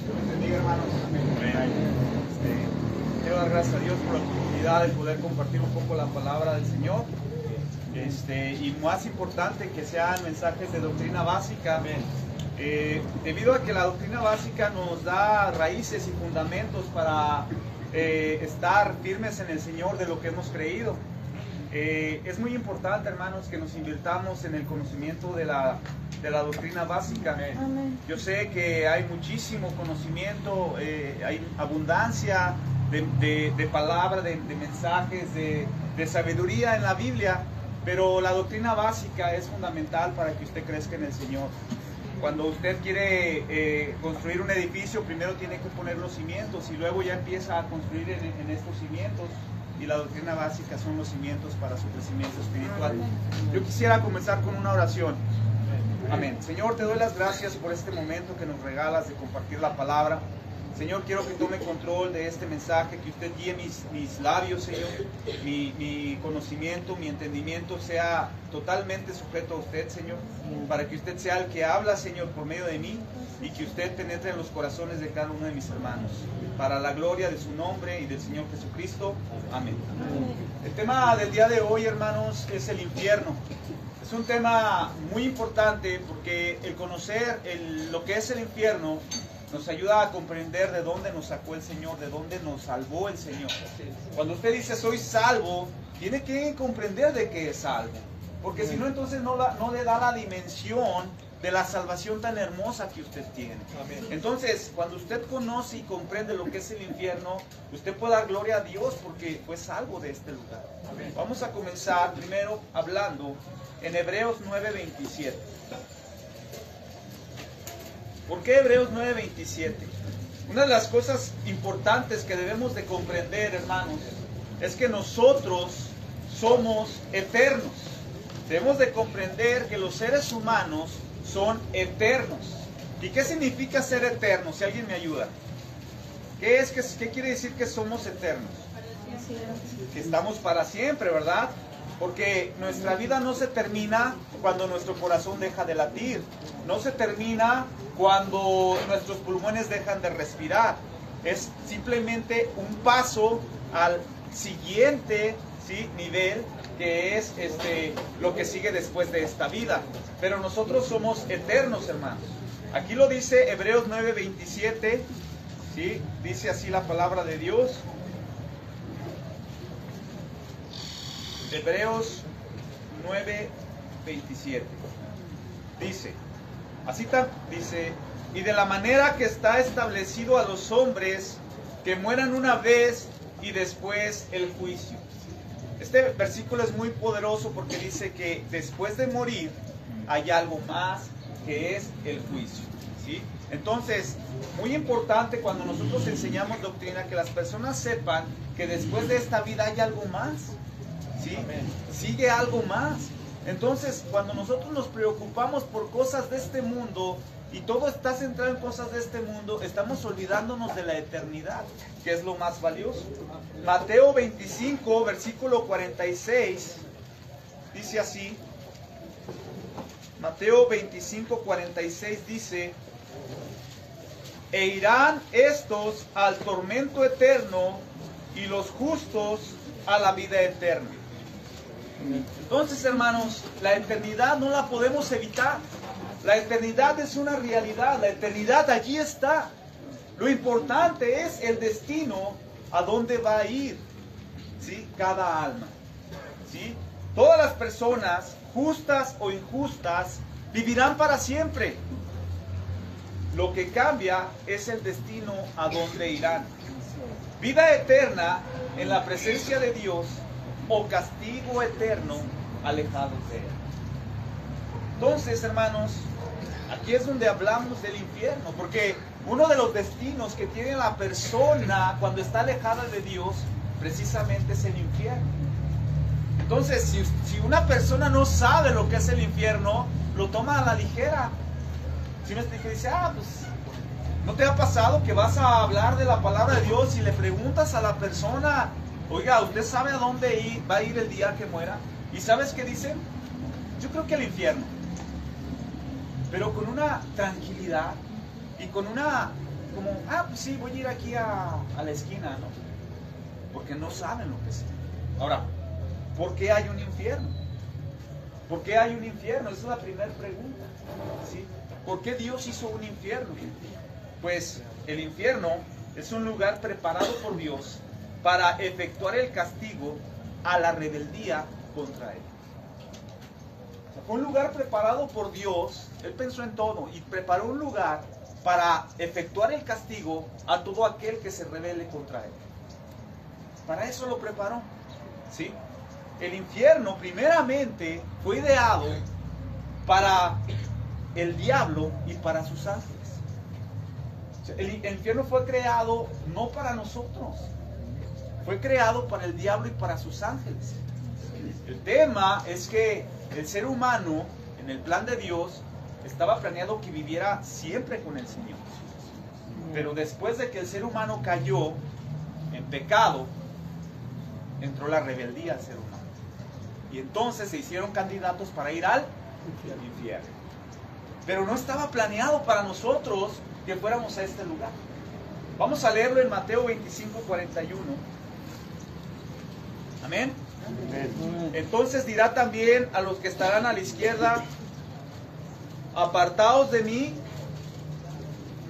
Dios les bendiga, hermanos. Quiero dar gracias a Dios por la oportunidad de poder compartir un poco la palabra del Señor. Y más importante, que sean mensajes de doctrina básica. Debido a que la doctrina básica nos da raíces y fundamentos para estar firmes en el Señor de lo que hemos creído. Es muy importante, hermanos, que nos invirtamos en el conocimiento de la doctrina básica. Amén. Yo sé que hay muchísimo conocimiento, hay abundancia de palabras, de mensajes, de sabiduría en la Biblia, pero la doctrina básica es fundamental para que usted crezca en el Señor. Cuando usted quiere construir un edificio, primero tiene que poner los cimientos y luego ya empieza a construir en estos cimientos. Y la doctrina básica son los cimientos para su crecimiento espiritual. Yo quisiera comenzar con una oración. Amén. Señor, te doy las gracias por este momento que nos regalas de compartir la palabra. Señor, quiero que tome control de este mensaje, que usted guíe mis labios, Señor. Mi conocimiento, mi entendimiento sea totalmente sujeto a usted, Señor. Para que usted sea el que habla, Señor, por medio de mí. Y que usted penetre en los corazones de cada uno de mis hermanos. Para la gloria de su nombre y del Señor Jesucristo. Amén. El tema del día de hoy, hermanos, es el infierno. Es un tema muy importante porque el conocer lo que es el infierno nos ayuda a comprender de dónde nos sacó el Señor, de dónde nos salvó el Señor. Cuando usted dice soy salvo, tiene que comprender de qué es salvo. Porque si no, entonces no le da la dimensión de la salvación tan hermosa que usted tiene. Entonces, cuando usted conoce y comprende lo que es el infierno, usted puede dar gloria a Dios porque fue salvo de este lugar. Vamos a comenzar primero hablando en Hebreos 9:27. ¿Por qué Hebreos 9:27? Una de las cosas importantes que debemos de comprender, hermanos, es que nosotros somos eternos. Debemos de comprender que los seres humanos son eternos. ¿Y qué significa ser eterno? Si alguien me ayuda. ¿Qué quiere decir que somos eternos? Que estamos para siempre, ¿verdad? Porque nuestra vida no se termina cuando nuestro corazón deja de latir. No se termina cuando nuestros pulmones dejan de respirar. Es simplemente un paso al siguiente, ¿sí?, nivel, que es lo que sigue después de esta vida. Pero nosotros somos eternos, hermanos. Aquí lo dice Hebreos 9:27, ¿sí? Dice así la palabra de Dios. Hebreos 9:27. Dice, dice, y de la manera que está establecido a los hombres que mueran una vez y después el juicio. Este versículo es muy poderoso porque dice que después de morir hay algo más, que es el juicio, ¿sí? Entonces, muy importante cuando nosotros enseñamos doctrina, que las personas sepan que después de esta vida hay algo más, ¿sí? Sigue algo más. Entonces, cuando nosotros nos preocupamos por cosas de este mundo y todo está centrado en cosas de este mundo, estamos olvidándonos de la eternidad, que es lo más valioso. Mateo 25, versículo 46, dice así. Mateo 25, 46 dice, e irán estos al tormento eterno y los justos a la vida eterna. Entonces, hermanos, la eternidad no la podemos evitar. La eternidad es una realidad, la eternidad allí está. Lo importante es el destino a dónde va a ir, ¿sí?, cada alma, ¿sí? Todas las personas, justas o injustas, vivirán para siempre. Lo que cambia es el destino a dónde irán. Vida eterna en la presencia de Dios o castigo eterno alejados de Él. Entonces, hermanos, aquí es donde hablamos del infierno, porque uno de los destinos que tiene la persona cuando está alejada de Dios, precisamente es el infierno. Entonces, si una persona no sabe lo que es el infierno, lo toma a la ligera. Si me explica, dice, pues, ¿no te ha pasado que vas a hablar de la palabra de Dios y le preguntas a la persona, oiga, ¿usted sabe a dónde va a ir el día que muera? ¿Y sabes qué dicen? Yo creo que al infierno. Pero con una tranquilidad y con una como, pues sí, voy a ir aquí a la esquina, ¿no? Porque no saben lo que es. Ahora, ¿por qué hay un infierno? ¿Por qué hay un infierno? Esa es la primera pregunta, ¿sí? ¿Por qué Dios hizo un infierno? Pues el infierno es un lugar preparado por Dios para efectuar el castigo a la rebeldía contra Él. O sea, fue un lugar preparado por Dios. Él pensó en todo y preparó un lugar para efectuar el castigo a todo aquel que se rebele contra Él. Para eso lo preparó, ¿sí? El infierno primeramente fue ideado para el diablo y para sus ángeles. O sea, el infierno fue creado no para nosotros, fue creado para el diablo y para sus ángeles. El tema es que el ser humano, en el plan de Dios, estaba planeado que viviera siempre con el Señor. Pero después de que el ser humano cayó en pecado, entró la rebeldía al ser humano. Y entonces se hicieron candidatos para ir al infierno. Pero no estaba planeado para nosotros que fuéramos a este lugar. Vamos a leerlo en Mateo 25:41. Amén. Entonces dirá también a los que estarán a la izquierda: apartaos de mí,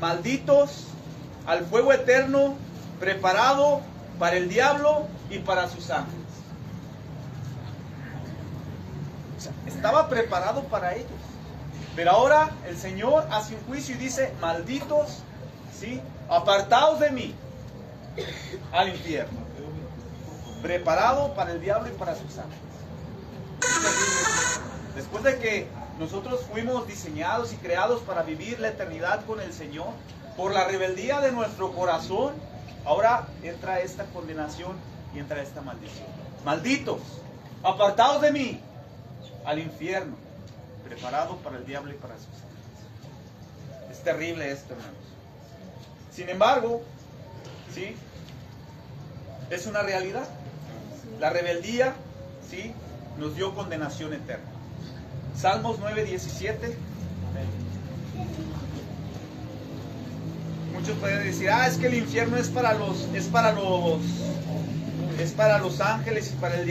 malditos, al fuego eterno preparado para el diablo y para sus ángeles. O sea, estaba preparado para ellos. Pero ahora el Señor hace un juicio y dice: malditos, ¿sí? Apartaos de mí al infierno, preparado para el diablo y para sus ángeles. Después de que nosotros fuimos diseñados y creados para vivir la eternidad con el Señor, por la rebeldía de nuestro corazón, ahora entra esta condenación y entra esta maldición. Malditos, apartaos de mí al infierno, preparado para el diablo y para sus ángeles. Es terrible esto, hermanos. Sin embargo, ¿sí? Es una realidad. La rebeldía, ¿sí?, nos dio condenación eterna. Salmos 9:17. Muchos pueden decir: es que el infierno es para los ángeles y para el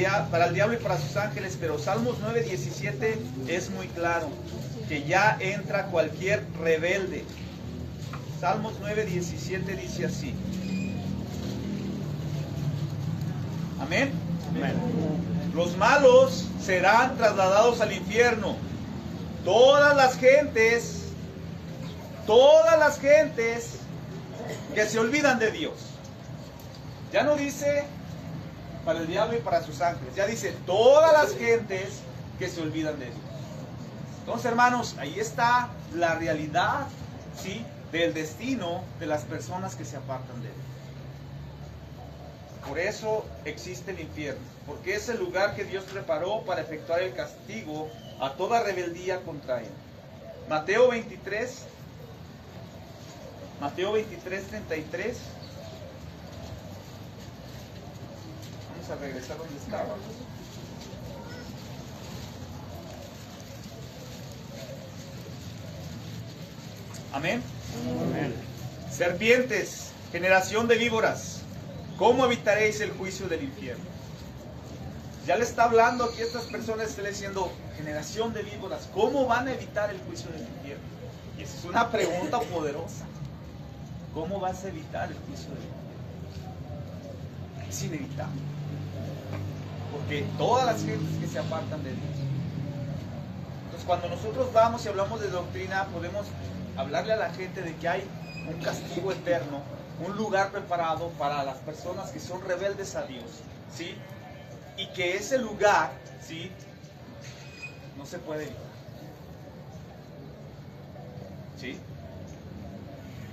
diablo y para sus ángeles. Pero Salmos 9:17 es muy claro, que ya entra cualquier rebelde. Salmos 9:17 dice así. Amén. Amén. Los malos serán trasladados al infierno. Todas las gentes que se olvidan de Dios. Ya no dice para el diablo y para sus ángeles, ya dice todas las gentes que se olvidan de Dios. Entonces, hermanos, ahí está la realidad, ¿sí?, del destino de las personas que se apartan de Dios. Por eso existe el infierno, porque es el lugar que Dios preparó para efectuar el castigo a toda rebeldía contra Él. Mateo 23, 33. Vamos a regresar donde estábamos. Amén. Amén. Serpientes, generación de víboras, ¿cómo evitaréis el juicio del infierno? Ya le está hablando aquí a estas personas, está diciendo: generación de víboras, ¿cómo van a evitar el juicio del infierno? Y esa es una pregunta poderosa. ¿Cómo vas a evitar el juicio del infierno? Es inevitable. Porque todas las gentes que se apartan de Dios. Entonces, cuando nosotros vamos y hablamos de doctrina, podemos hablarle a la gente de que hay un castigo eterno, un lugar preparado para las personas que son rebeldes a Dios, ¿sí? Y que ese lugar, ¿sí?, no se puede evitar. ¿Sí?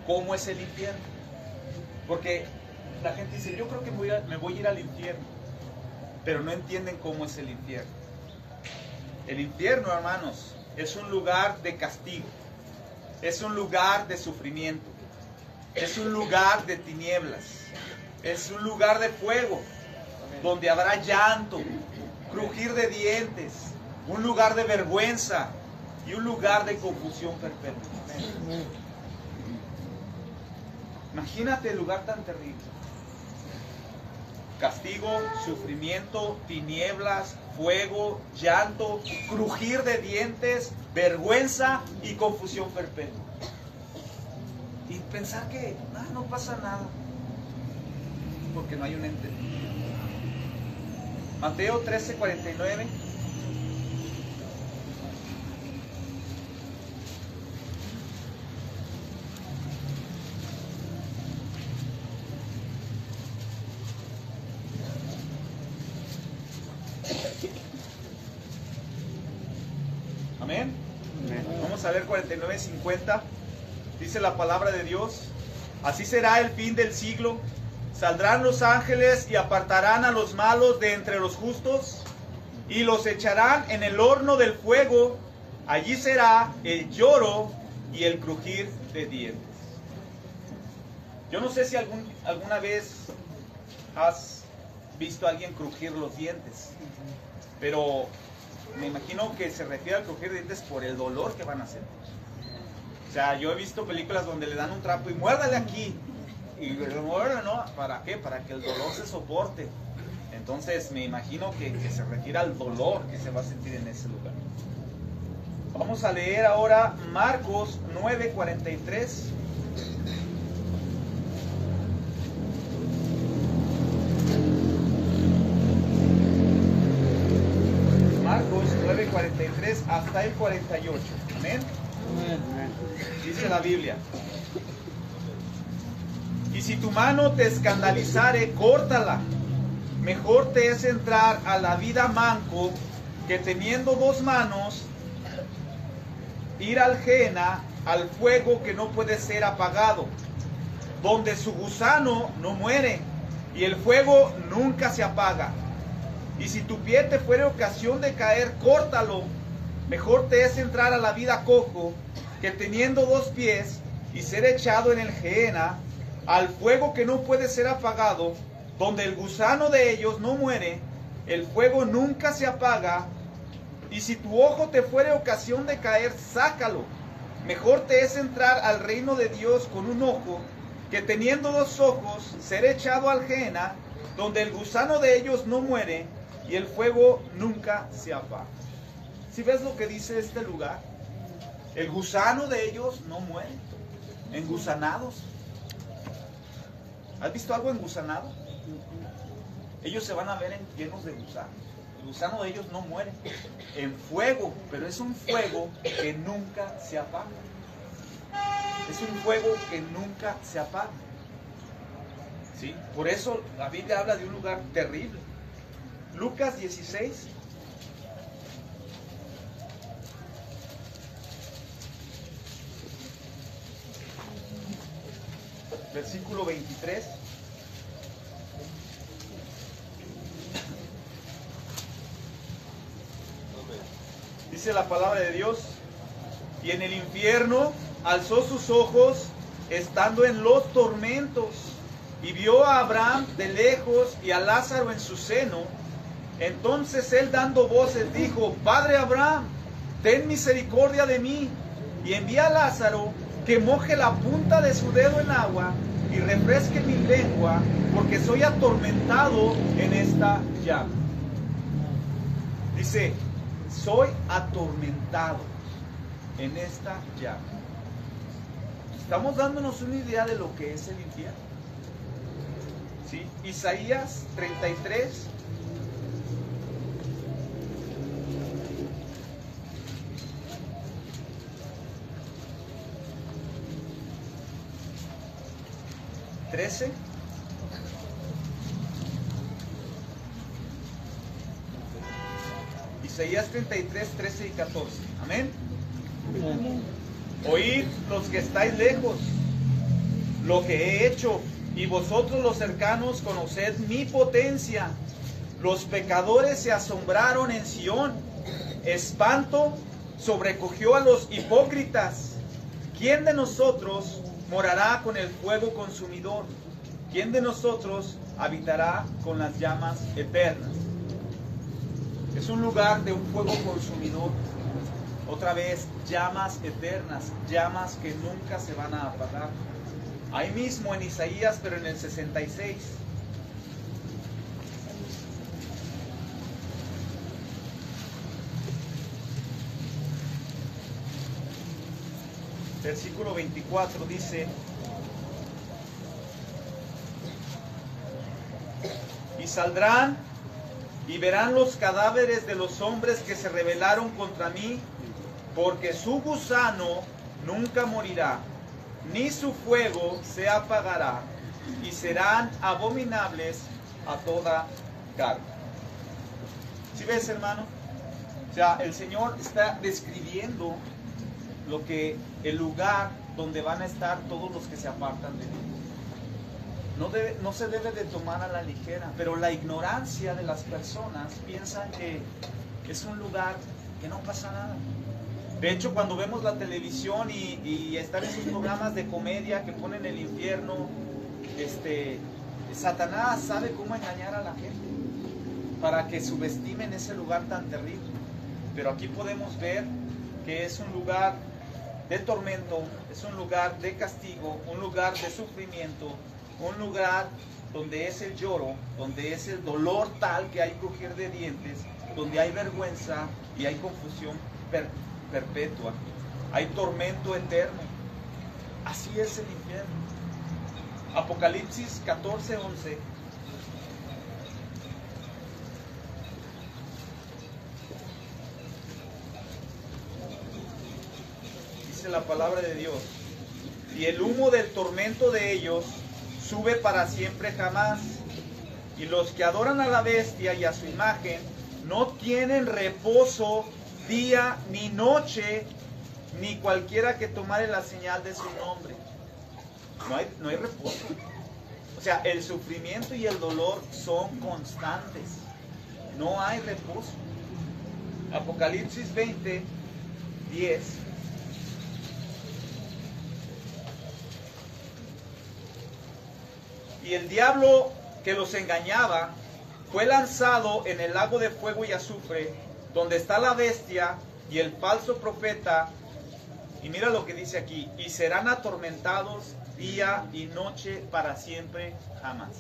¿Cómo es el infierno? Porque la gente dice: yo creo que me voy a ir al infierno, pero no entienden cómo es el infierno. El infierno, hermanos, es un lugar de castigo, es un lugar de sufrimiento, es un lugar de tinieblas, es un lugar de fuego, donde habrá llanto, crujir de dientes, un lugar de vergüenza y un lugar de confusión perpetua. Imagínate el lugar tan terrible. Castigo, sufrimiento, tinieblas, fuego, llanto, crujir de dientes, vergüenza y confusión perpetua. Y pensar que no pasa nada, porque no hay un entendimiento. Mateo 13:49. Amén. Vamos a ver 49:50. Dice la palabra de Dios: así será el fin del siglo. Saldrán los ángeles y apartarán a los malos de entre los justos y los echarán en el horno del fuego. Allí será el lloro y el crujir de dientes. Yo no sé si alguna vez has visto a alguien crujir los dientes, pero me imagino que se refiere al crujir de dientes por el dolor que van a sentir. O sea, yo he visto películas donde le dan un trapo y muérdale aquí. Y le muerde, ¿no? ¿Para qué? Para que el dolor se soporte. Entonces me imagino que se refiere al dolor que se va a sentir en ese lugar. Vamos a leer ahora Marcos 9:43. Marcos 9:43 hasta el 48. Amén. Dice la Biblia: y si tu mano te escandalizare, córtala. Mejor te es entrar a la vida manco que teniendo dos manos ir al Gehenna, al fuego que no puede ser apagado, donde su gusano no muere y el fuego nunca se apaga. Y si tu pie te fuere ocasión de caer, córtalo. Mejor te es entrar a la vida cojo que teniendo dos pies y ser echado en el Gehenna, al fuego que no puede ser apagado, donde el gusano de ellos no muere, el fuego nunca se apaga. Y si tu ojo te fuere ocasión de caer, sácalo. Mejor te es entrar al reino de Dios con un ojo, que teniendo dos ojos, ser echado al Gehenna, donde el gusano de ellos no muere, y el fuego nunca se apaga. ¿Sí ves lo que dice este lugar? El gusano de ellos no muere, engusanados. ¿Has visto algo engusanado? Ellos se van a ver llenos de gusanos. El gusano de ellos no muere. En fuego, pero es un fuego que nunca se apaga. Es un fuego que nunca se apaga. ¿Sí? Por eso la Biblia habla de un lugar terrible. Lucas 16. Versículo 23. Dice la palabra de Dios: y en el infierno alzó sus ojos estando en los tormentos y vio a Abraham de lejos y a Lázaro en su seno. Entonces él, dando voces, dijo: Padre Abraham, ten misericordia de mí y envía a Lázaro que moje la punta de su dedo en agua y refresque mi lengua, porque soy atormentado en esta llama. Dice: soy atormentado en esta llama. Estamos dándonos una idea de lo que es el infierno. ¿Sí? Isaías 33. Isaías 33, 13 y 14. Amén. Oíd los que estáis lejos lo que he hecho, y vosotros los cercanos conoced mi potencia. Los pecadores se asombraron en Sión, espanto sobrecogió a los hipócritas. ¿Quién de nosotros morará con el fuego consumidor? ¿Quién de nosotros habitará con las llamas eternas? Es un lugar de un fuego consumidor. Otra vez, llamas eternas, llamas que nunca se van a apagar. Ahí mismo en Isaías, pero en el 66. Versículo 24 dice: y saldrán y verán los cadáveres de los hombres que se rebelaron contra mí, porque su gusano nunca morirá, ni su fuego se apagará, y serán abominables a toda carne. ¿Sí ves, hermano? O sea, el Señor está describiendo lo que el lugar donde van a estar todos los que se apartan de Él. No se debe de tomar a la ligera, pero la ignorancia de las personas piensan que es un lugar que no pasa nada. De hecho, cuando vemos la televisión y están esos programas de comedia que ponen el infierno, Satanás sabe cómo engañar a la gente para que subestimen ese lugar tan terrible. Pero aquí podemos ver que es un lugar de tormento, es un lugar de castigo, un lugar de sufrimiento, un lugar donde es el lloro, donde es el dolor tal que hay crujir de dientes, donde hay vergüenza y hay confusión perpetua, hay tormento eterno. Así es el infierno. Apocalipsis 14:11. Dice la palabra de Dios: y el humo del tormento de ellos sube para siempre jamás, y los que adoran a la bestia y a su imagen no tienen reposo día ni noche, ni cualquiera que tomare la señal de su nombre. No hay reposo. O sea, el sufrimiento y el dolor son constantes. No hay reposo. Apocalipsis 20:10. Y el diablo que los engañaba fue lanzado en el lago de fuego y azufre, donde está la bestia y el falso profeta. Y mira lo que dice aquí: y serán atormentados día y noche para siempre jamás.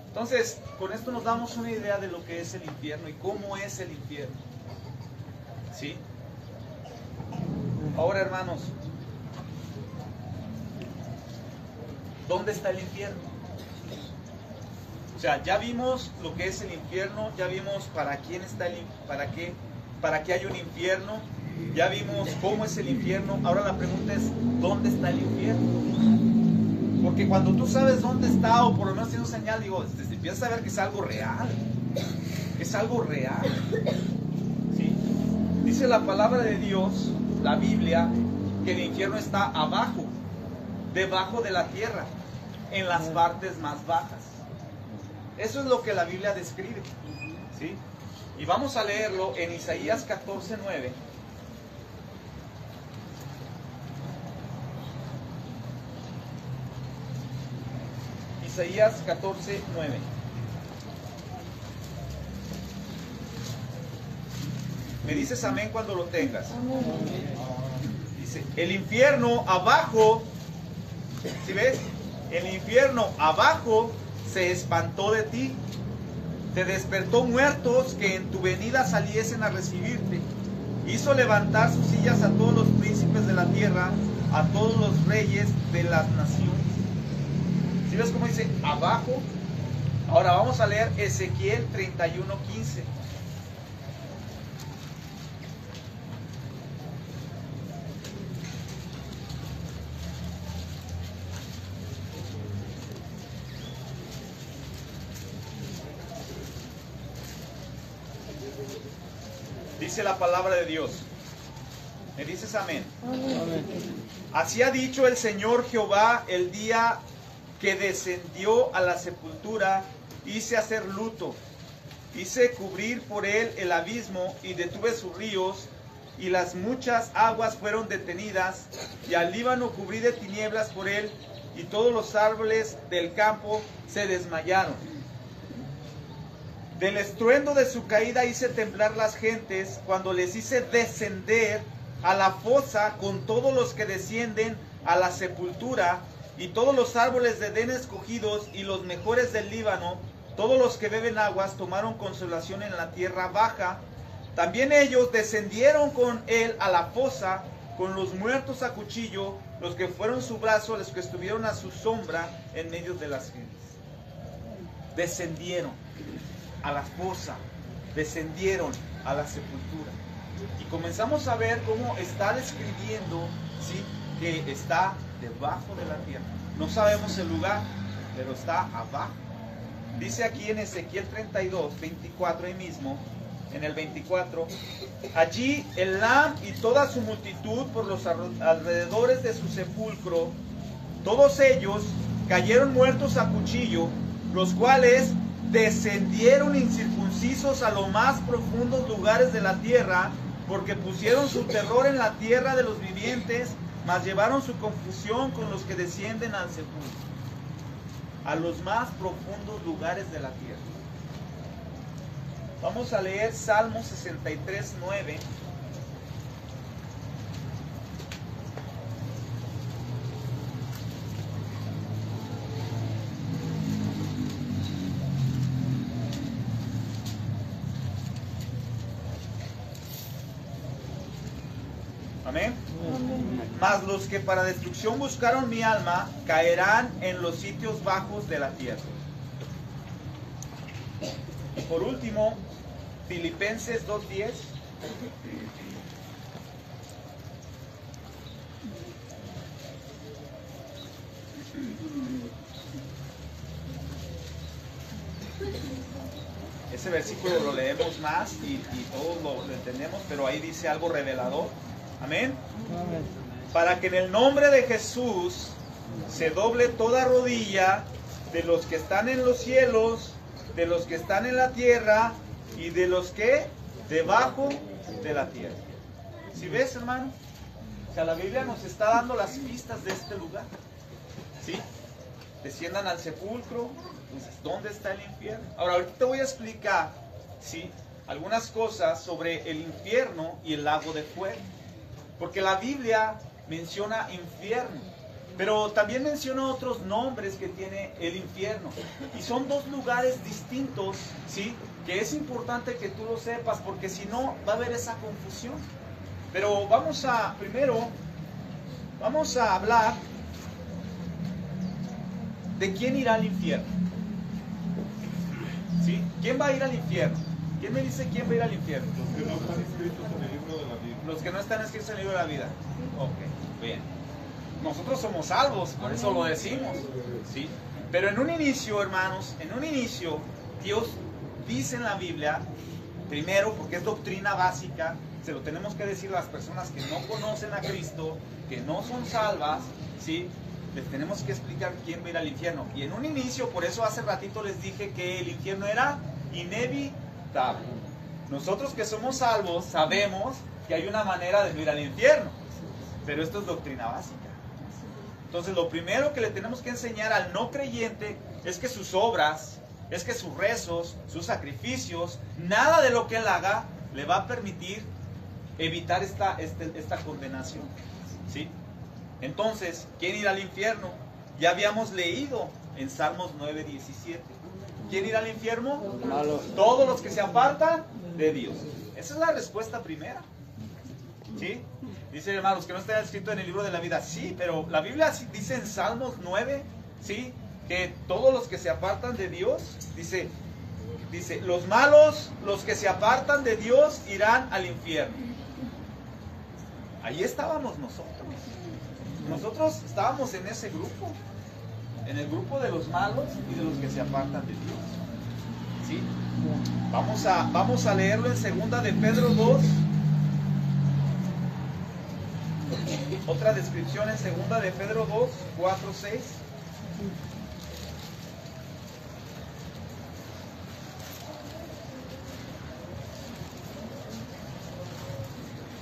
Entonces, con esto nos damos una idea de lo que es el infierno y cómo es el infierno. ¿Sí? Ahora, hermanos, ¿dónde está el infierno? O sea, ya vimos lo que es el infierno, ya vimos para quién está para qué hay un infierno, ya vimos cómo es el infierno. Ahora la pregunta es, ¿dónde está el infierno? Porque cuando tú sabes dónde está, o por lo menos tienes una señal, digo, te empiezas a ver que es algo real. Es algo real. ¿Sí? Dice la palabra de Dios, la Biblia, que el infierno está abajo, debajo de la tierra, en las partes más bajas. Eso es lo que la Biblia describe. ¿Sí? Y vamos a leerlo en Isaías 14:9. Isaías 14:9. Me dices amén cuando lo tengas. Dice, el infierno abajo, ¿sí ves? El infierno abajo se espantó de ti. Te despertó muertos que en tu venida saliesen a recibirte. Hizo levantar sus sillas a todos los príncipes de la tierra, a todos los reyes de las naciones. ¿Sí ves cómo dice abajo? Ahora vamos a leer Ezequiel 31:15. Dice la palabra de Dios. ¿Me dices amén? Amén. Así ha dicho el Señor Jehová: el día que descendió a la sepultura, hice hacer luto, hice cubrir por él el abismo, y detuve sus ríos, y las muchas aguas fueron detenidas, y al Líbano cubrí de tinieblas por él, y todos los árboles del campo se desmayaron. Del estruendo de su caída hice temblar las gentes, cuando les hice descender a la fosa con todos los que descienden a la sepultura, y todos los árboles de Edén escogidos y los mejores del Líbano, todos los que beben aguas, tomaron consolación en la tierra baja. También ellos descendieron con él a la fosa, con los muertos a cuchillo, los que fueron su brazo, los que estuvieron a su sombra en medio de las gentes. Descendieron a la fosa, descendieron a la sepultura. Y comenzamos a ver cómo está describiendo, ¿sí?, que está debajo de la tierra. No sabemos el lugar, pero está abajo. Dice aquí en Ezequiel 32, 24, ahí mismo, en el 24, allí Elam y toda su multitud por los alrededores de su sepulcro, todos ellos cayeron muertos a cuchillo, los cuales descendieron incircuncisos a los más profundos lugares de la tierra, porque pusieron su terror en la tierra de los vivientes, mas llevaron su confusión con los que descienden al sepulcro, a los más profundos lugares de la tierra. Vamos a leer Salmo 63, 9. Amén. Mas los que para destrucción buscaron mi alma caerán en los sitios bajos de la tierra. Por último, Filipenses 2:10. Ese versículo lo leemos más y todos lo entendemos, pero ahí dice algo revelador. Amén. Para que en el nombre de Jesús se doble toda rodilla de los que están en los cielos, de los que están en la tierra y de los que debajo de la tierra. ¿Sí ves, hermano? O sea, la Biblia nos está dando las pistas de este lugar. ¿Sí? Desciendan al sepulcro. Entonces, ¿dónde está el infierno? Ahora, ahorita te voy a explicar, ¿sí?, algunas cosas sobre el infierno y el lago de fuego. Porque la Biblia menciona infierno, pero también menciona otros nombres que tiene el infierno. Y son dos lugares distintos, ¿sí?, que es importante que tú lo sepas, porque si no va a haber esa confusión. Pero primero vamos a hablar de quién irá al infierno. ¿Sí? ¿Quién va a ir al infierno? ¿Quién me dice quién va a ir al infierno? Los que no están escritos en el libro de la Biblia. Los que no están escritos en el libro de la vida. Ok, bien. Nosotros somos salvos, por eso lo decimos. ¿Sí? Pero en un inicio, hermanos, Dios dice en la Biblia, primero, porque es doctrina básica, se lo tenemos que decir a las personas que no conocen a Cristo, que no son salvas, ¿sí?, les tenemos que explicar quién va a ir al infierno. Y en un inicio, por eso hace ratito les dije que el infierno era inevitable. Nosotros que somos salvos sabemos que hay una manera de no ir al infierno, pero esto es doctrina básica. Entonces lo primero que le tenemos que enseñar al no creyente es que sus obras, es que sus rezos, sus sacrificios, nada de lo que él haga le va a permitir evitar esta condenación, ¿sí? Entonces, ¿quién irá al infierno? Ya habíamos leído en Salmos 9:17. ¿Quién irá al infierno? Todos los que se apartan de Dios. Esa es la respuesta primera, ¿sí? Dice, hermanos, que no está escrito en el libro de la vida. Sí, pero la Biblia dice en Salmos 9, ¿sí?, que todos los que se apartan de Dios, dice, los malos, los que se apartan de Dios, irán al infierno. Ahí estábamos nosotros. Nosotros estábamos en ese grupo, en el grupo de los malos y de los que se apartan de Dios. ¿Sí? Vamos a leerlo en 2 de Pedro 2. Otra descripción en 2 de Pedro 2, 4, 6.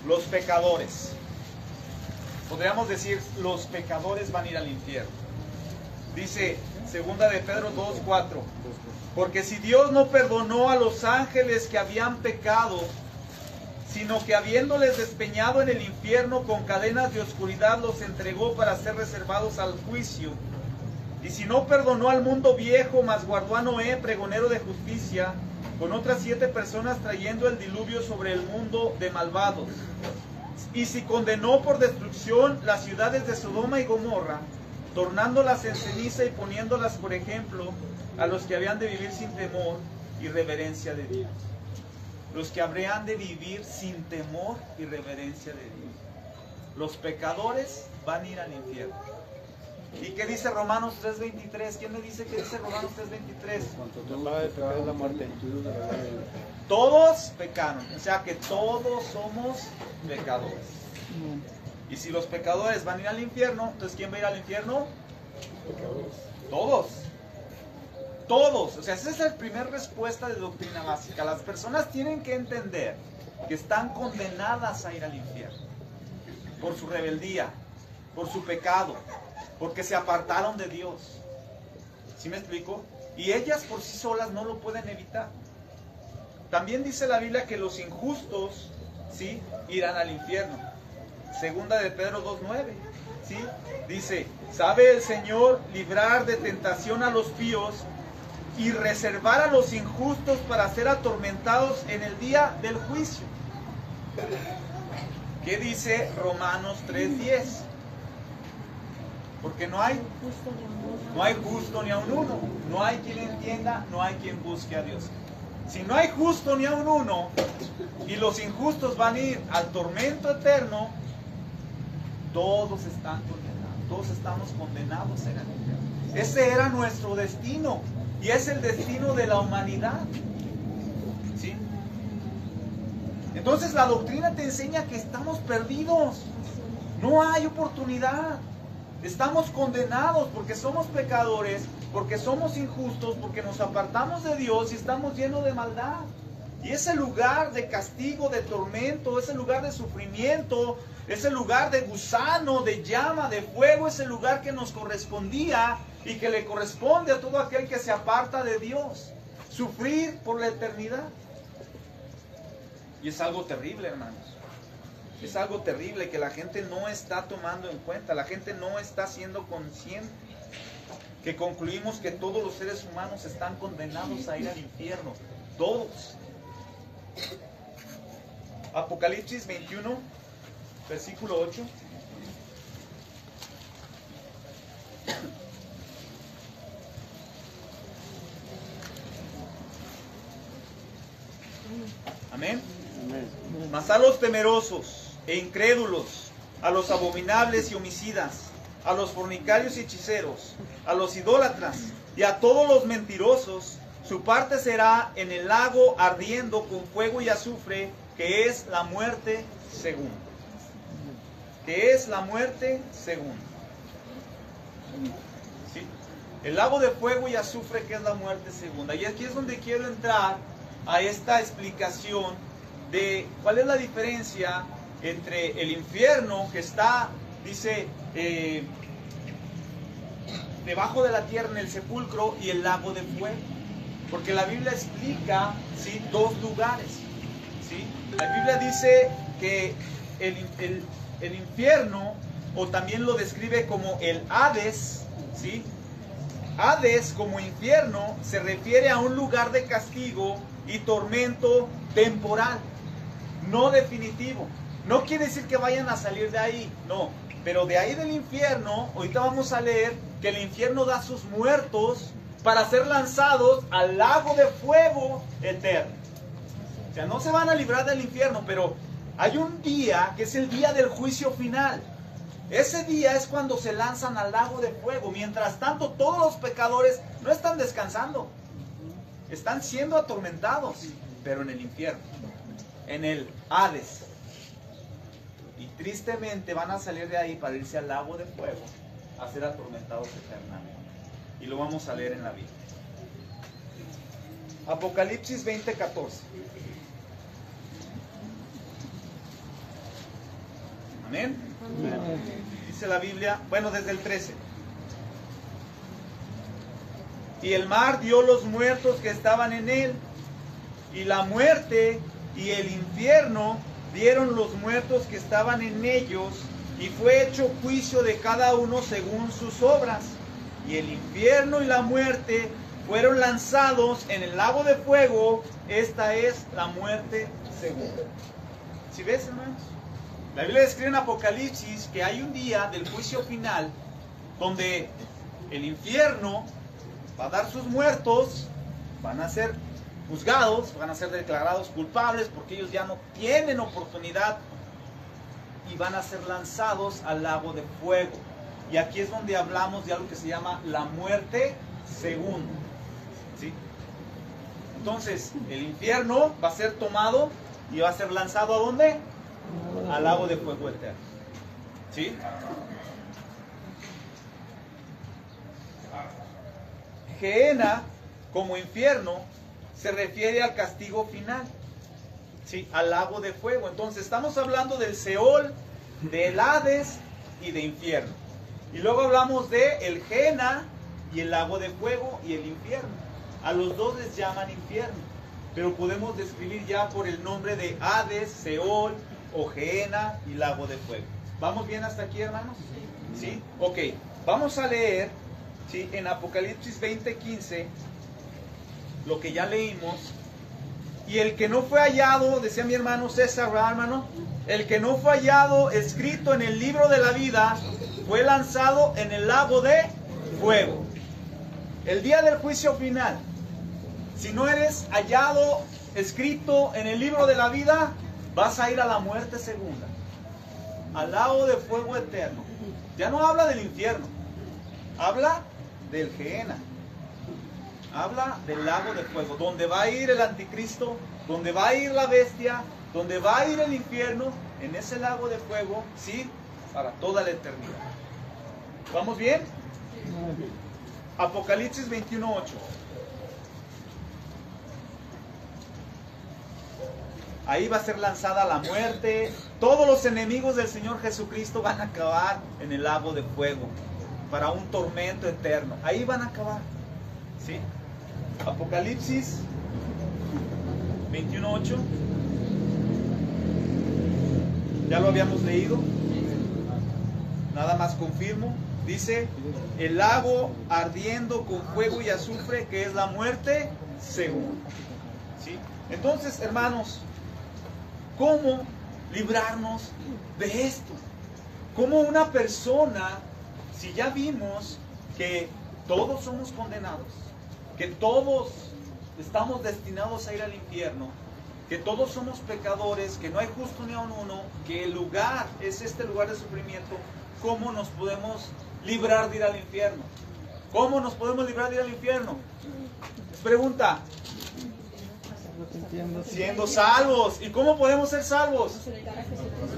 Los pecadores. Podríamos decir, los pecadores van a ir al infierno. Dice 2 de Pedro 2, 4. Porque si Dios no perdonó a los ángeles que habían pecado, sino que habiéndoles despeñado en el infierno con cadenas de oscuridad, los entregó para ser reservados al juicio. Y si no perdonó al mundo viejo, mas guardó a Noé, pregonero de justicia, con otras 7 personas, trayendo el diluvio sobre el mundo de malvados. Y si condenó por destrucción las ciudades de Sodoma y Gomorra, tornándolas en ceniza y poniéndolas por ejemplo a los que habían de vivir sin temor y reverencia de Dios. Los que habrían de vivir sin temor y reverencia de Dios. Los pecadores van a ir al infierno. ¿Y qué dice Romanos 3:23? ¿Quién me dice qué dice Romanos 3:23? Todos pecaron, o sea que todos somos pecadores. Y si los pecadores van a ir al infierno, entonces ¿quién va a ir al infierno? Todos. Todos. O sea, esa es la primera respuesta de doctrina básica. Las personas tienen que entender que están condenadas a ir al infierno por su rebeldía, por su pecado, porque se apartaron de Dios. ¿Sí me explico? Y ellas por sí solas no lo pueden evitar. También dice la Biblia que los injustos, ¿sí?, irán al infierno. Segunda de Pedro 2:9, ¿sí? Dice, ¿sabe el Señor librar de tentación a los píos y reservar a los injustos para ser atormentados en el día del juicio? ¿Qué dice Romanos 3:10? Porque no hay justo ni a un uno, no hay quien entienda, no hay quien busque a Dios. Si no hay justo ni a un uno y los injustos van a ir al tormento eterno, todos están condenados, todos estamos condenados en el infierno. Ese era nuestro destino y es el destino de la humanidad. ¿Sí? Entonces la doctrina te enseña que estamos perdidos, no hay oportunidad. Estamos condenados porque somos pecadores, porque somos injustos, porque nos apartamos de Dios y estamos llenos de maldad. Y ese lugar de castigo, de tormento, ese lugar de sufrimiento, ese lugar de gusano, de llama, de fuego, ese lugar que nos correspondía y que le corresponde a todo aquel que se aparta de Dios. Sufrir por la eternidad. Y es algo terrible, hermanos. Es algo terrible que la gente no está tomando en cuenta, la gente no está siendo consciente, que concluimos que todos los seres humanos están condenados a ir al infierno, todos. Apocalipsis 21, versículo 8. Amén. Mas a los temerosos e incrédulos, a los abominables y homicidas, a los fornicarios y hechiceros, a los idólatras y a todos los mentirosos, su parte será en el lago ardiendo con fuego y azufre, que es la muerte segunda. Que es la muerte segunda. ¿Sí? El lago de fuego y azufre, que es la muerte segunda. Y aquí es donde quiero entrar a esta explicación de cuál es la diferencia entre el infierno, que está, dice, debajo de la tierra en el sepulcro, y el lago de fuego. Porque la Biblia explica, ¿sí?, 2 lugares. ¿Sí? La Biblia dice que el infierno, o también lo describe como el Hades, ¿sí? Hades como infierno se refiere a un lugar de castigo y tormento temporal, no definitivo. No quiere decir que vayan a salir de ahí, no. Pero de ahí del infierno, ahorita vamos a leer que el infierno da sus muertos para ser lanzados al lago de fuego eterno. O sea, no se van a librar del infierno, pero hay un día que es el día del juicio final. Ese día es cuando se lanzan al lago de fuego. Mientras tanto, todos los pecadores no están descansando. Están siendo atormentados, pero en el infierno, en el Hades. Y tristemente van a salir de ahí para irse al lago de fuego a ser atormentados eternamente. Y lo vamos a leer en la Biblia. Apocalipsis 20:14. Amén. Dice la Biblia, bueno, desde el 13. Y el mar dio los muertos que estaban en él, y la muerte y el infierno dieron los muertos que estaban en ellos, y fue hecho juicio de cada uno según sus obras. Y el infierno y la muerte fueron lanzados en el lago de fuego. Esta es la muerte segunda. ¿Sí ves, hermanos? La Biblia describe en Apocalipsis que hay un día del juicio final donde el infierno va a dar sus muertos, van a ser juzgados, van a ser declarados culpables porque ellos ya no tienen oportunidad y van a ser lanzados al lago de fuego. Y aquí es donde hablamos de algo que se llama la muerte segunda. ¿Sí? Entonces, el infierno va a ser tomado y va a ser lanzado ¿a dónde? Al lago de fuego eterno. ¿Sí? Gehenna, como infierno, se refiere al castigo final. ¿Sí? Al lago de fuego. Entonces, estamos hablando del Seol, del Hades y de infierno. Y luego hablamos de el Gehenna y el lago de fuego y el infierno. A los dos les llaman infierno, pero podemos describir ya por el nombre de Hades, Seol o Gehenna y lago de fuego. ¿Vamos bien hasta aquí, hermanos? ¿Sí? Ok, vamos a leer, ¿sí?, en Apocalipsis 20:15 lo que ya leímos. Y el que no fue hallado, decía mi hermano César, ¿verdad, hermano? El que no fue hallado escrito en el libro de la vida fue lanzado en el lago de fuego. El día del juicio final, si no eres hallado escrito en el libro de la vida, vas a ir a la muerte segunda, al lago de fuego eterno. Ya no habla del infierno, habla del Gehenna. Habla del lago de fuego, donde va a ir el anticristo, donde va a ir la bestia, donde va a ir el infierno, en ese lago de fuego, sí, para toda la eternidad. ¿Vamos bien? Apocalipsis 21:8. Ahí va a ser lanzada la muerte. Todos los enemigos del Señor Jesucristo van a acabar en el lago de fuego, para un tormento eterno. Ahí van a acabar. ¿Sí? Apocalipsis 21:8. Ya lo habíamos leído. Nada más confirmo. Dice, el lago ardiendo con fuego y azufre, que es la muerte segunda. ¿Sí? Entonces, hermanos, ¿cómo librarnos de esto? ¿Cómo una persona, si ya vimos que todos somos condenados, que todos estamos destinados a ir al infierno, que todos somos pecadores, que no hay justo ni aun uno, que el lugar es este lugar de sufrimiento, ¿cómo nos podemos librar de ir al infierno? ¿Cómo nos podemos librar de ir al infierno? Pregunta. Siendo salvos. ¿Y cómo podemos ser salvos?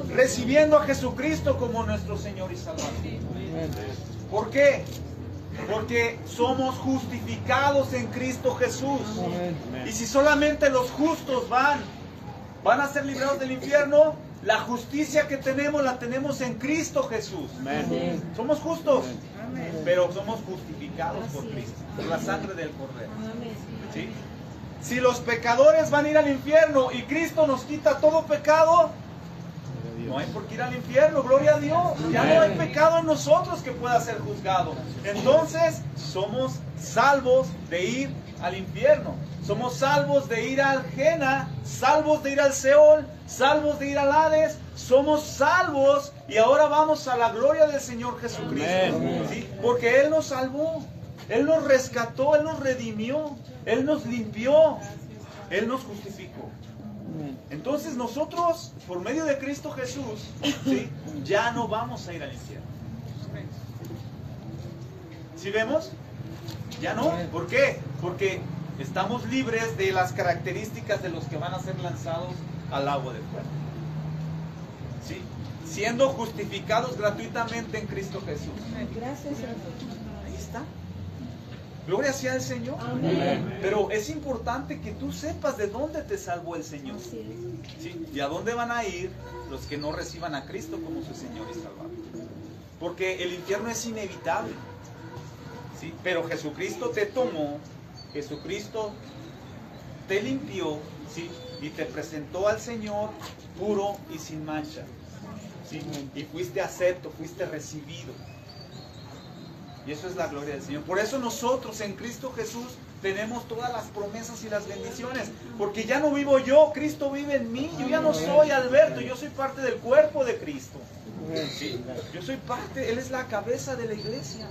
Recibiendo a Jesucristo como nuestro Señor y Salvador. ¿Por qué? Porque somos justificados en Cristo Jesús. Y si solamente los justos van a ser librados del infierno, la justicia que tenemos la tenemos en Cristo Jesús. Somos justos, pero somos justificados por Cristo, por la sangre del Cordero. ¿Sí? Si los pecadores van a ir al infierno y Cristo nos quita todo pecado, no hay por qué ir al infierno, gloria a Dios. Ya no hay pecado en nosotros que pueda ser juzgado. Entonces, somos salvos de ir al infierno. Somos salvos de ir al Gehenna, salvos de ir al Seol, salvos de ir al Hades. Somos salvos y ahora vamos a la gloria del Señor Jesucristo. ¿Sí? Porque Él nos salvó, Él nos rescató, Él nos redimió, Él nos limpió, Él nos justificó. Entonces nosotros, por medio de Cristo Jesús, ¿sí?, ya no vamos a ir al infierno. ¿Sí vemos? Ya no. ¿Por qué? Porque estamos libres de las características de los que van a ser lanzados al agua de fuego. ¿Sí? Siendo justificados gratuitamente en Cristo Jesús. Gracias. Ahí está. Gloria sea al Señor. Amén. Pero es importante que tú sepas de dónde te salvó el Señor. ¿Sí? Y a dónde van a ir los que no reciban a Cristo como su Señor y Salvador. Porque el infierno es inevitable. ¿Sí? Pero Jesucristo te tomó, Jesucristo te limpió, ¿sí?, y te presentó al Señor puro y sin mancha. ¿Sí? Y fuiste acepto, fuiste recibido. Y eso es la gloria del Señor. Por eso nosotros en Cristo Jesús tenemos todas las promesas y las bendiciones. Porque ya no vivo yo, Cristo vive en mí. Yo ya no soy Alberto, yo soy parte del cuerpo de Cristo. ¿Sí? Yo soy parte, Él es la cabeza de la iglesia.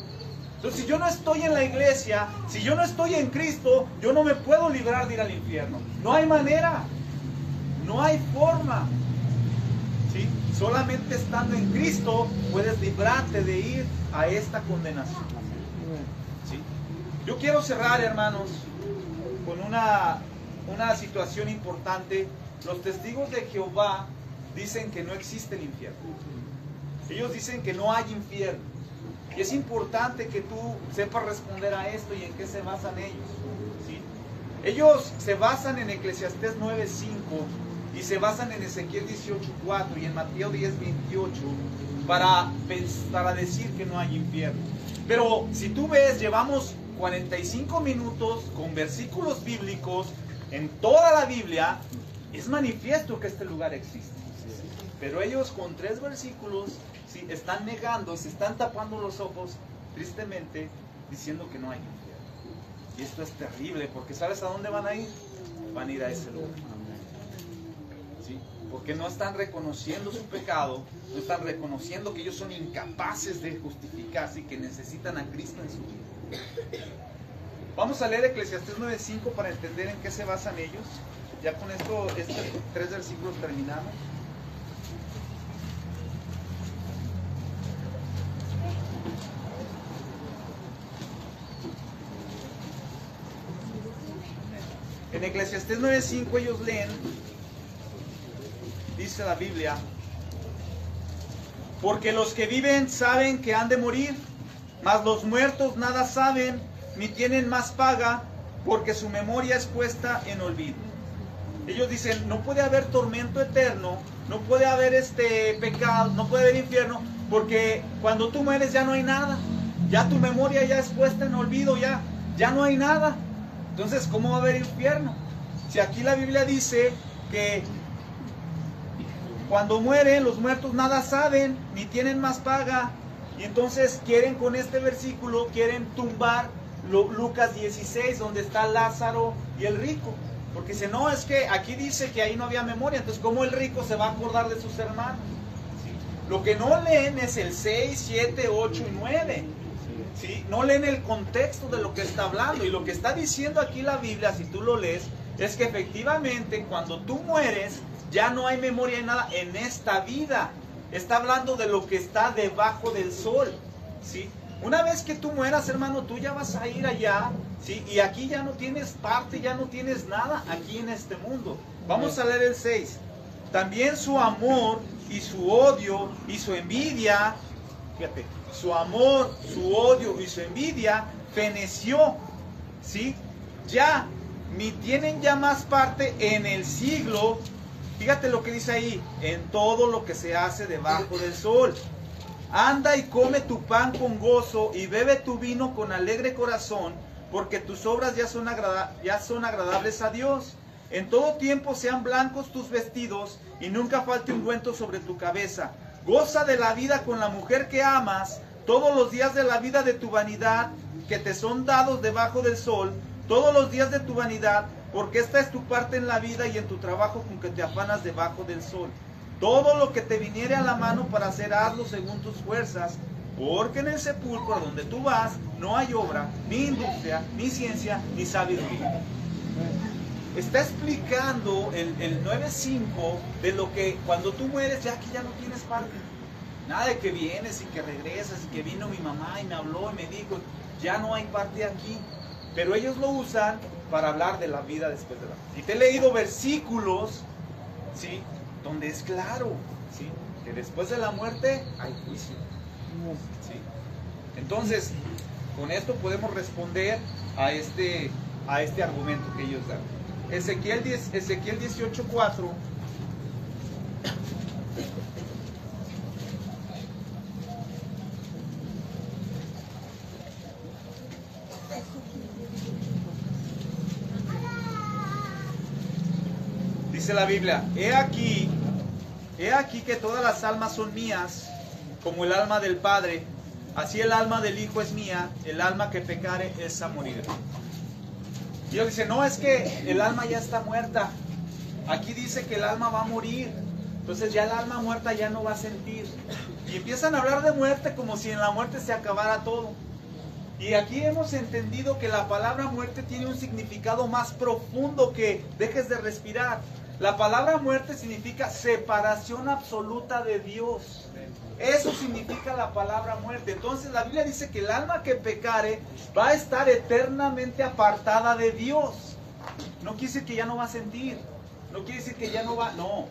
Entonces, si yo no estoy en la iglesia, si yo no estoy en Cristo, yo no me puedo librar de ir al infierno. No hay manera, no hay forma. ¿Sí? Solamente estando en Cristo puedes librarte de ir a esta condenación. ¿Sí? Yo quiero cerrar, hermanos, con una situación importante. Los testigos de Jehová dicen que no existe el infierno. Ellos dicen que no hay infierno. Y es importante que tú sepas responder a esto y en qué se basan ellos. ¿Sí? Ellos se basan en Eclesiastés 9:5 y se basan en Ezequiel 18:4 y en Mateo 10:28 para decir que no hay infierno. Pero si tú ves, llevamos 45 minutos con versículos bíblicos en toda la Biblia. Es manifiesto que este lugar existe. Pero ellos con 3 versículos, ¿sí?, están negando y se están tapando los ojos, tristemente, diciendo que no hay infierno. Y esto es terrible, porque ¿sabes a dónde van a ir? Van a ir a ese lugar. ¿Sí? Porque no están reconociendo su pecado, no están reconociendo que ellos son incapaces de justificarse y que necesitan a Cristo en su vida. Vamos a leer Eclesiastés 9:5 para entender en qué se basan ellos. Ya con esto, estos 3 versículos terminamos. En Eclesiastés 9:5 ellos leen, dice la Biblia: porque los que viven saben que han de morir, mas los muertos nada saben, ni tienen más paga, porque su memoria es puesta en olvido. Ellos dicen, no puede haber tormento eterno, no puede haber pecado, no puede haber infierno, porque cuando tú mueres ya no hay nada, ya tu memoria ya es puesta en olvido, ya no hay nada. Entonces, ¿cómo va a haber infierno? Si aquí la Biblia dice que cuando mueren, los muertos nada saben, ni tienen más paga. Y entonces quieren, con este versículo, quieren tumbar Lucas 16, donde está Lázaro y el rico. Porque dice, no, es que aquí dice que ahí no había memoria. Entonces, ¿cómo el rico se va a acordar de sus hermanos? ¿Sí? Lo que no leen es el 6, 7, 8 y 9. ¿Sí? No leen el contexto de lo que está hablando. Y lo que está diciendo aquí la Biblia, si tú lo lees, es que efectivamente cuando tú mueres ya no hay memoria de nada en esta vida. Está hablando de lo que está debajo del sol. ¿Sí? Una vez que tú mueras, hermano, tú ya vas a ir allá. ¿Sí? Y aquí ya no tienes parte, ya no tienes nada aquí en este mundo. Vamos a leer el 6. También su amor y su odio y su envidia, fíjate, su amor, su odio y su envidia feneció, ¿sí? Ya, ni tienen ya más parte en el siglo. Fíjate lo que dice ahí, en todo lo que se hace debajo del sol. Anda y come tu pan con gozo y bebe tu vino con alegre corazón, porque tus obras ya son agradables a Dios. En todo tiempo sean blancos tus vestidos y nunca falte ungüento sobre tu cabeza. Goza de la vida con la mujer que amas, todos los días de la vida de tu vanidad, que te son dados debajo del sol, todos los días de tu vanidad, porque esta es tu parte en la vida y en tu trabajo con que te afanas debajo del sol. Todo lo que te viniere a la mano para hacer, hazlo según tus fuerzas, porque en el sepulcro a donde tú vas no hay obra, ni industria, ni ciencia, ni sabiduría. Está explicando el 9:5 de lo que cuando tú mueres ya que ya no tienes parte. Nada de que vienes y que regresas y que vino mi mamá y me habló y me dijo, ya no hay parte aquí. Pero ellos lo usan para hablar de la vida después de la muerte. Y te he leído versículos, ¿sí?, donde es claro, ¿sí?, que después de la muerte hay juicio. ¿Sí? Entonces, con esto podemos responder a este argumento que ellos dan. Ezequiel 18:4. Dice Dice la Biblia, he aquí que todas las almas son mías, como el alma del Padre, así el alma del Hijo es mía, el alma que pecare esa morirá. Dios dice, no, es que el alma ya está muerta. Aquí dice que el alma va a morir. Entonces ya el alma muerta ya no va a sentir. Y empiezan a hablar de muerte como si en la muerte se acabara todo. Y aquí hemos entendido que la palabra muerte tiene un significado más profundo que dejes de respirar. La palabra muerte significa separación absoluta de Dios. Eso significa la palabra muerte. Entonces la Biblia dice que el alma que pecare va a estar eternamente apartada de Dios. No quiere decir que ya no va a sentir. No quiere decir que ya no va... No.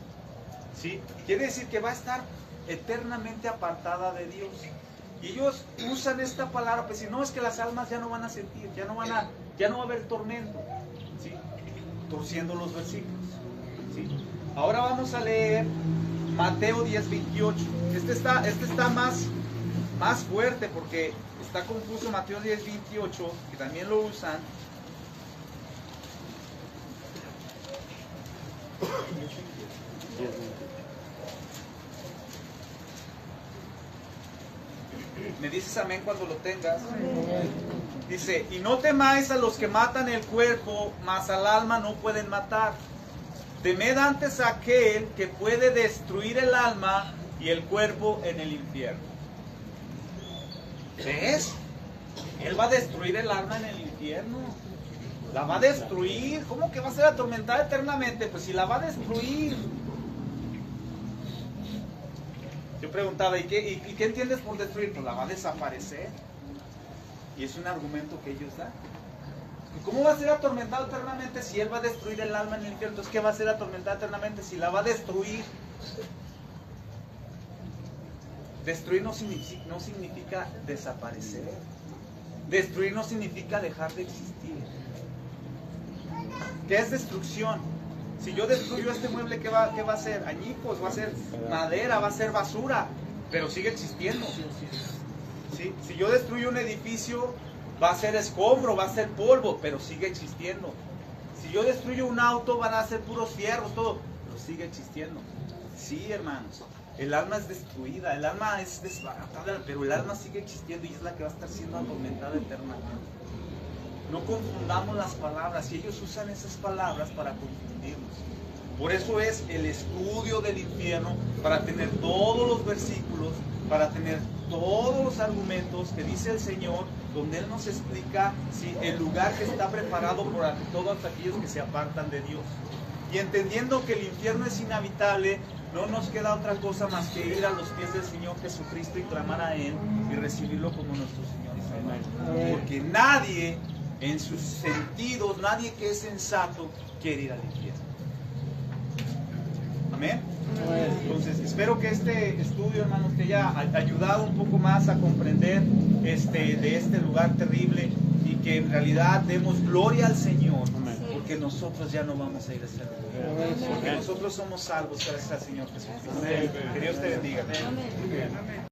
¿Sí? Quiere decir que va a estar eternamente apartada de Dios. Y ellos usan esta palabra, pues si no, es que las almas ya no van a sentir, ya no va a haber tormento, ¿sí? Torciendo los versículos, ¿sí? Ahora vamos a leer Mateo 10:28. Este está más fuerte porque está confuso. Mateo 10:28, que también lo usan. Me dices amén cuando lo tengas. Dice, y no temáis a los que matan el cuerpo, mas al alma no pueden matar. Temed antes a aquel que puede destruir el alma y el cuerpo en el infierno. ¿Ves? Él va a destruir el alma en el infierno. La va a destruir. ¿Cómo que va a ser atormentada eternamente? Pues si la va a destruir. Yo preguntaba, ¿y qué entiendes por destruir? Pues la va a desaparecer. Y es un argumento que ellos dan. ¿Cómo va a ser atormentado eternamente si él va a destruir el alma en el infierno? Entonces, ¿qué va a ser atormentada eternamente si la va a destruir? Destruir no significa desaparecer. Destruir no significa dejar de existir. ¿Qué es destrucción? Si yo destruyo este mueble, ¿qué va a ser? Añicos, va a ser madera, va a ser basura, pero sigue existiendo. ¿Sí? Si yo destruyo un edificio, va a ser escombro, va a ser polvo, pero sigue existiendo. Si yo destruyo un auto, van a ser puros fierros, todo, pero sigue existiendo. Sí, hermanos, el alma es destruida, el alma es desbaratada, pero el alma sigue existiendo y es la que va a estar siendo atormentada eternamente. No confundamos las palabras, y ellos usan esas palabras para confundirnos. Por eso es el estudio del infierno, para tener todos los versículos, para tener todos los argumentos que dice el Señor, donde Él nos explica, ¿sí?, el lugar que está preparado por todos aquellos que se apartan de Dios. Y entendiendo que el infierno es inhabitable, no nos queda otra cosa más que ir a los pies del Señor Jesucristo y clamar a Él y recibirlo como nuestro Señor y Salvador. Porque nadie, en sus sentidos, nadie que es sensato quiere ir al infierno. Amén. Entonces, espero que este estudio, hermanos, te haya ayudado un poco más a comprender de este lugar terrible, y que en realidad demos gloria al Señor, porque nosotros ya no vamos a ir a ese lugar, porque nosotros somos salvos gracias al Señor Jesucristo. Que Dios te bendiga. Amén.